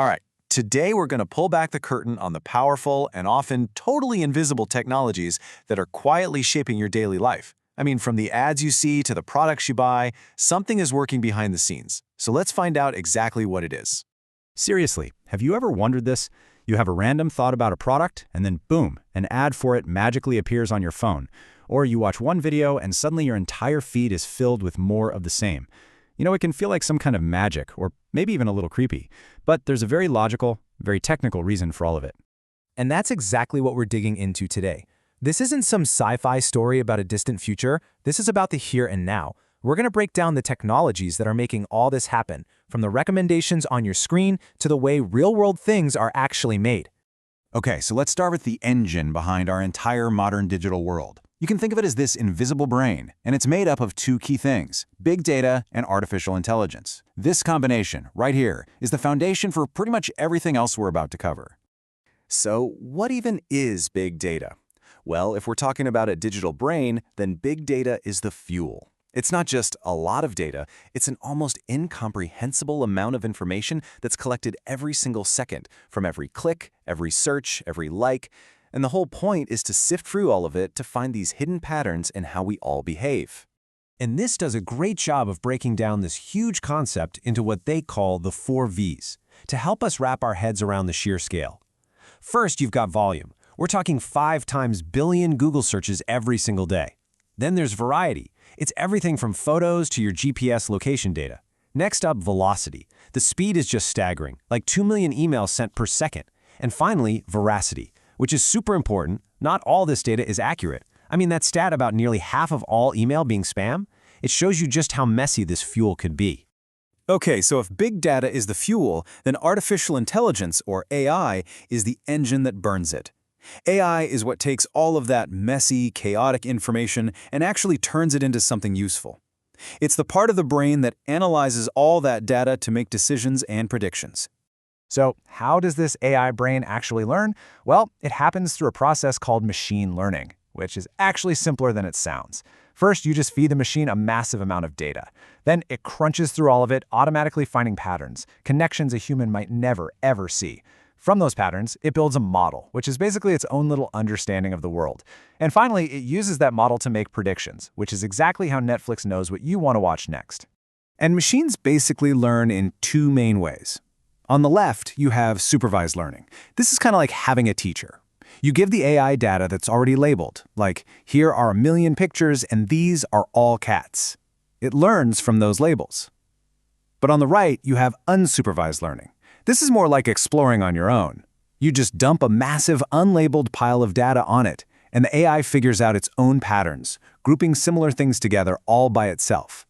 All right, today we're going to pull back the curtain on the powerful and often totally invisible technologies that are quietly shaping your daily life. I mean, from the ads you see to the products you buy, something is working behind the scenes. So let's find out exactly what it is. Seriously, have you ever wondered this? You have a random thought about a product, and then boom, an ad for it magically appears on your phone. Or you watch one video and suddenly your entire feed is filled with more of the same. You know, it can feel like some kind of magic, or maybe even a little creepy. But there's a very logical, very technical reason for all of it. And that's exactly what we're digging into today. This isn't some sci-fi story about a distant future. This is about the here and now. We're going to break down the technologies that are making all this happen, from the recommendations on your screen to the way real-world things are actually made. Okay, so let's start with the engine behind our entire modern digital world. You can think of it as this invisible brain, and it's made up of two key things: big data and artificial intelligence. This combination, right here, is the foundation for pretty much everything else we're about to cover. So what even is big data? Well, if we're talking about a digital brain, then big data is the fuel. It's not just a lot of data, it's an almost incomprehensible amount of information that's collected every single second, from every click, every search, every like. And the whole point is to sift through all of it to find these hidden patterns in how we all behave. And this does a great job of breaking down this huge concept into what they call the 4 V's, to help us wrap our heads around the sheer scale. First, you've got volume. We're talking 5 times billion Google searches every single day. Then there's variety. It's everything from photos to your GPS location data. Next up, velocity. The speed is just staggering, like 2 million emails sent per second. And finally, veracity, which is super important. Not all this data is accurate. I mean, that stat about nearly half of all email being spam, it shows you just how messy this fuel could be. Okay, so if big data is the fuel, then artificial intelligence, or AI, is the engine that burns it. AI is what takes all of that messy, chaotic information and actually turns it into something useful. It's the part of the brain that analyzes all that data to make decisions and predictions. So how does this AI brain actually learn? Well, it happens through a process called machine learning, which is actually simpler than it sounds. First, you just feed the machine a massive amount of data. Then it crunches through all of it, automatically finding patterns, connections a human might never, ever see. From those patterns, it builds a model, which is basically its own little understanding of the world. And finally, it uses that model to make predictions, which is exactly how Netflix knows what you want to watch next. And machines basically learn in 2 main ways. On the left, you have supervised learning. This is kind of like having a teacher. You give the AI data that's already labeled, like, here are 1 million pictures and these are all cats. It learns from those labels. But on the right, you have unsupervised learning. This is more like exploring on your own. You just dump a massive unlabeled pile of data on it, and the AI figures out its own patterns, grouping similar things together all by itself.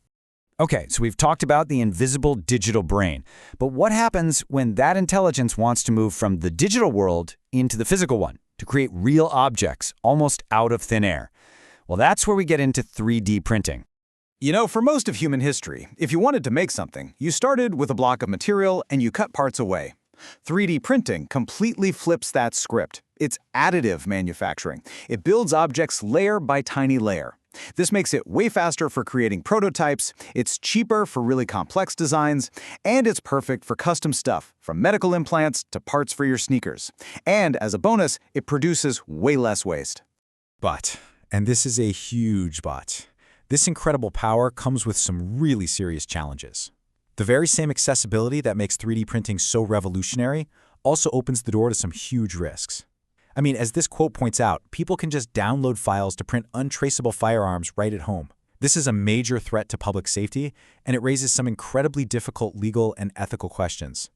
Okay, so we've talked about the invisible digital brain. But what happens when that intelligence wants to move from the digital world into the physical one, to create real objects, almost out of thin air? Well, that's where we get into 3D printing. You know, for most of human history, if you wanted to make something, you started with a block of material and you cut parts away. 3D printing completely flips that script. It's additive manufacturing. It builds objects layer by tiny layer. This makes it way faster for creating prototypes, it's cheaper for really complex designs, and it's perfect for custom stuff, from medical implants to parts for your sneakers. And as a bonus, it produces way less waste. But, and this is a huge but, this incredible power comes with some really serious challenges. The very same accessibility that makes 3D printing so revolutionary also opens the door to some huge risks. I mean, as this quote points out, people can just download files to print untraceable firearms right at home. This is a major threat to public safety, and it raises some incredibly difficult legal and ethical questions.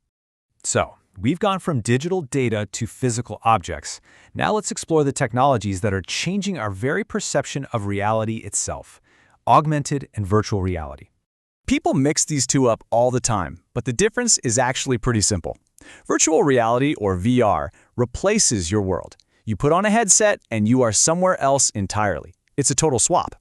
So, we've gone from digital data to physical objects. Now let's explore the technologies that are changing our very perception of reality itself: augmented and virtual reality. People mix these two up all the time, but the difference is actually pretty simple. Virtual reality, or VR, replaces your world. You put on a headset and you are somewhere else entirely. It's a total swap.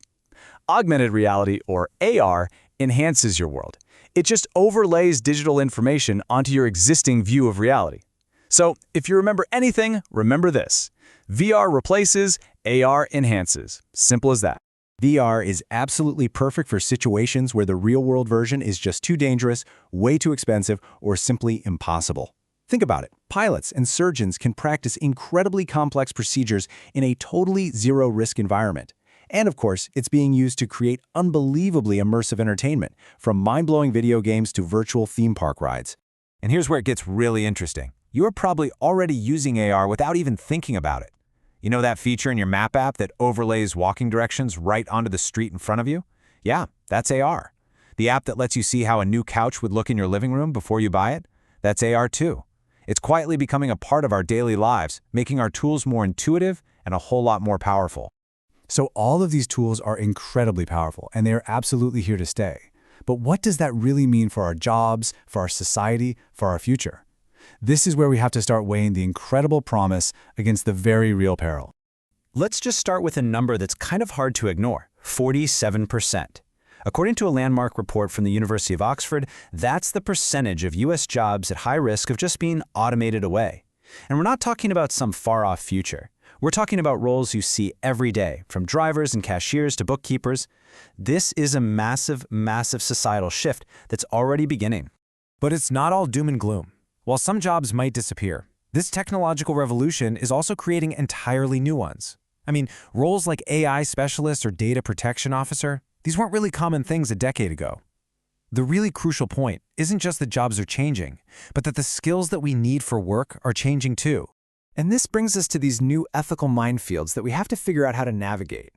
Augmented reality, or AR, enhances your world. It just overlays digital information onto your existing view of reality. So, if you remember anything, remember this: VR replaces, AR enhances. Simple as that. VR is absolutely perfect for situations where the real-world version is just too dangerous, way too expensive, or simply impossible. Think about it. Pilots and surgeons can practice incredibly complex procedures in a totally zero-risk environment. And of course, it's being used to create unbelievably immersive entertainment, from mind-blowing video games to virtual theme park rides. And here's where it gets really interesting. You are probably already using AR without even thinking about it. You know that feature in your map app that overlays walking directions right onto the street in front of you? Yeah, that's AR. The app that lets you see how a new couch would look in your living room before you buy it? That's AR too. It's quietly becoming a part of our daily lives, making our tools more intuitive and a whole lot more powerful. So all of these tools are incredibly powerful, and they are absolutely here to stay. But what does that really mean for our jobs, for our society, for our future? This is where we have to start weighing the incredible promise against the very real peril. Let's just start with a number that's kind of hard to ignore, 47%. According to a landmark report from the University of Oxford, that's the percentage of U.S. jobs at high risk of just being automated away. And we're not talking about some far-off future. We're talking about roles you see every day, from drivers and cashiers to bookkeepers. This is a massive, massive societal shift that's already beginning. But it's not all doom and gloom. While some jobs might disappear, this technological revolution is also creating entirely new ones. I mean, roles like AI specialist or data protection officer, these weren't really common things a decade ago. The really crucial point isn't just that jobs are changing, but that the skills that we need for work are changing too. And this brings us to these new ethical minefields that we have to figure out how to navigate.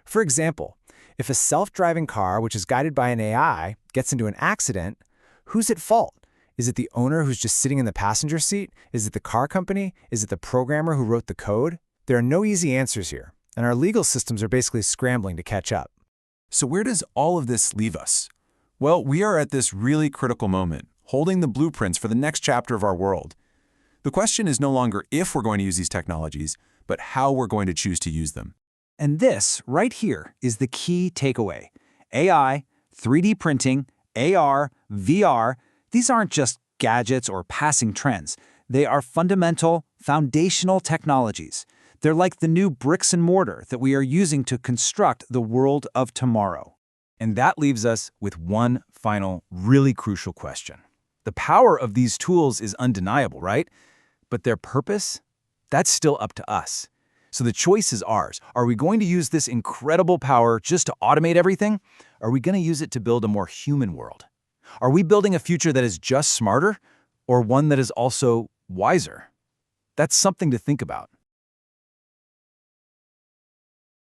For example, if a self-driving car, which is guided by an AI, gets into an accident, who's at fault? Is it the owner who's just sitting in the passenger seat? Is it the car company? Is it the programmer who wrote the code? There are no easy answers here, and our legal systems are basically scrambling to catch up. So where does all of this leave us? Well, we are at this really critical moment, holding the blueprints for the next chapter of our world. The question is no longer if we're going to use these technologies, but how we're going to choose to use them. And this, right here, is the key takeaway. AI, 3D printing, AR, VR, these aren't just gadgets or passing trends. They are fundamental, foundational technologies. They're like the new bricks and mortar that we are using to construct the world of tomorrow. And that leaves us with one final, really crucial question. The power of these tools is undeniable, right? But their purpose? That's still up to us. So the choice is ours. Are we going to use this incredible power just to automate everything? Are we going to use it to build a more human world? Are we building a future that is just smarter, or one that is also wiser? That's something to think about.